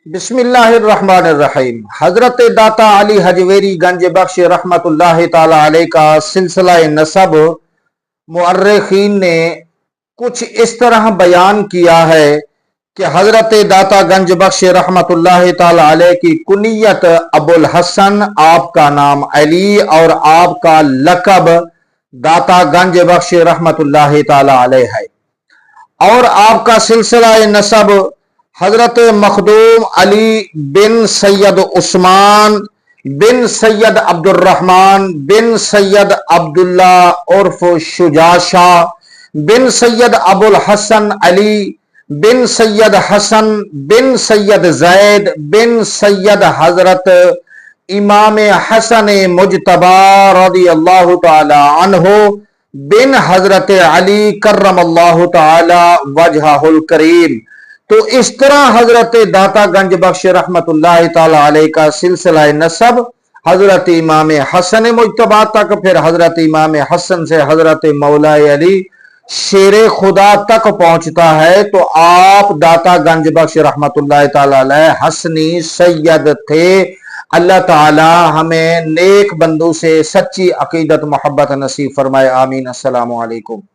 بسم اللہ الرحمن الرحیم۔ حضرت داتا علی حجویری گنج بخش رحمت اللہ تعالی علیہ کا سلسلہ نسب مورخین نے کچھ اس طرح بیان کیا ہے کہ حضرت داتا گنج بخش رحمت اللہ تعالی علیہ کی کنیت ابو الحسن، آپ کا نام علی اور آپ کا لقب داتا گنج بخش رحمت اللہ تعالی علیہ ہے، اور آپ کا سلسلہ نسب حضرت مخدوم علی بن سید عثمان بن سید عبد الرحمن بن سید عبداللہ عرف شجاع شاہ بن سید ابو الحسن علی بن سید حسن بن سید زید بن سید حضرت امام حسن مجتبی رضی اللہ تعالی عنہ بن حضرت علی کرم اللہ تعالی وجہہ الکریم۔ تو اس طرح حضرت داتا گنج بخش رحمت اللہ تعالی علیہ کا سلسلہ نسب حضرت امام حسن مجتبی تک، پھر حضرت امام حسن سے حضرت مولا علی شیر خدا تک پہنچتا ہے۔ تو آپ داتا گنج بخش رحمت اللہ تعالی علیہ حسنی سید تھے۔ اللہ تعالی ہمیں نیک بندوں سے سچی عقیدت محبت نصیب فرمائے، آمین۔ السلام علیکم۔